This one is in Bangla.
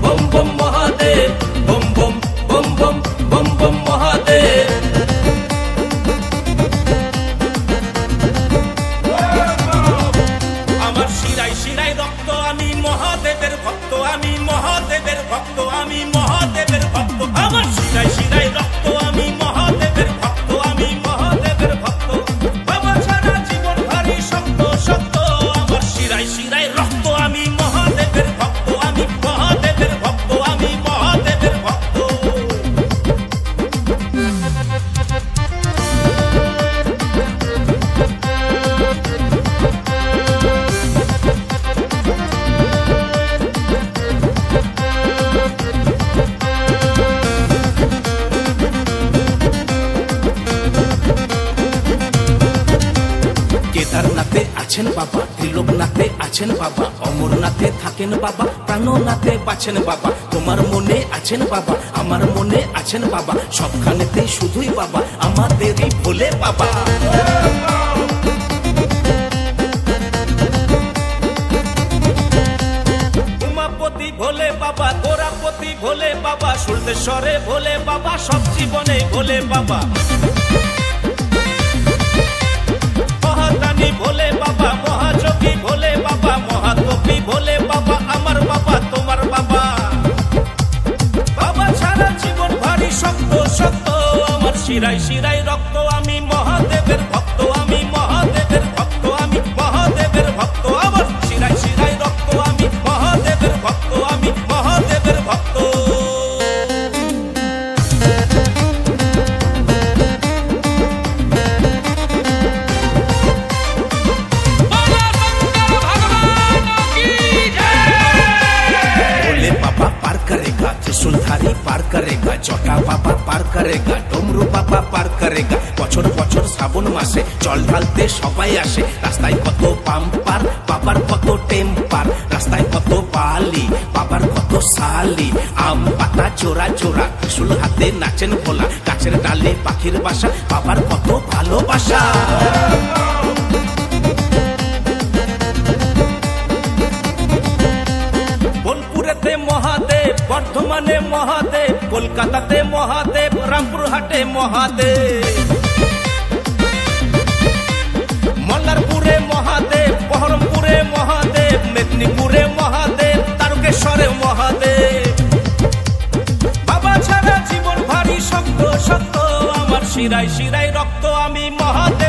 বম বম মহাদেব, বম বম বম বম বম বম মহাদেব। আমার শিরায় শিরায় রক্ত, আমি মহাদেবের ভক্ত, আমি মহাদেবের ভক্ত, আমি মহাদেবের ভক্ত। আমার শিরায় শিরায় রক্ত, আমি মহাদেবের ভক্ত, আমি মহাদেবের ভক্ত। বাবা ছাড়া জীবন ভারী শক্ত শক্ত। আমার শিরায় শিরায় রক্ত, আমি মহাদেবের ভক্ত, আমি মহাদেবের ভক্ত, আমি মহাদেবের ভক্ত। কেদারনাথে আছেন বাবা, ত্রিলোকনাথে আছেন বাবা, অমরনাথে থাকেন বাবা, প্রাণনাথে বাঁচেন বাবা। তোমার মনে আছেন বাবা, আমার মনে আছেন বাবা, সবখানেতে শুধুই বাবা, আমাদেরই ভোলে বাবা। উমাপতি ভোলে বাবা, গোরাপতি ভোলে বাবা, শুল্কেশ্বরে ভোলে বাবা, সব জীবনে ভোলে বাবা। মহাদানী ভোলে বাবা, মহাযোগী ভোলে বাবা, মহাকবি ভোলে বাবা, আমার বাবা তোমার বাবা। বাবা ছাড়া জীবন ভারী শক্ত শক্ত। আমার শিরায় শিরায় রক্ত, আমি মহাদেবের ভক্ত, আমি মহাদেবের ভক্ত, আমি মহাদেবের ভক্ত। আমার শিরায় শিরায় রক্ত, আমি মহাদেবের ভক্ত, আমি মহাদেবের ভক্ত। त्रिशूलधारी पार करेगा, जटा बाबा पार करेगा, डमरू बाबा पार करेगा। बछर बछर श्रावण मासे जल ढालते सबाई आसे। रास्ताय कत पाम्पार, बाবার কত টেম্পার, রাস্তায় কত বালি, বাবার কত সালি। আম পাতা জোড়া জোড়া, ত্রিশূল হাতে নাচেন ভোলা, গাছের ডালে পাখির বাসা, বাবার কত ভালোবাসা। বোলপুরেতে মহাদেব, বর্ধমানে মহাদেব, কলকাতাতে মহাদেব, রামপুরহাটে মহাদেব। মল্লারপুরে মহাদেব, বহরমপুরে মহাদেব, মেদিনীপুরে মহাদেব, তারকেশ্বরে মহাদেব। বাবা ছাড়া জীবন ভারী শক্ত শক্ত। আমার শিরায় শিরায় রক্ত, আমি মহাদেব।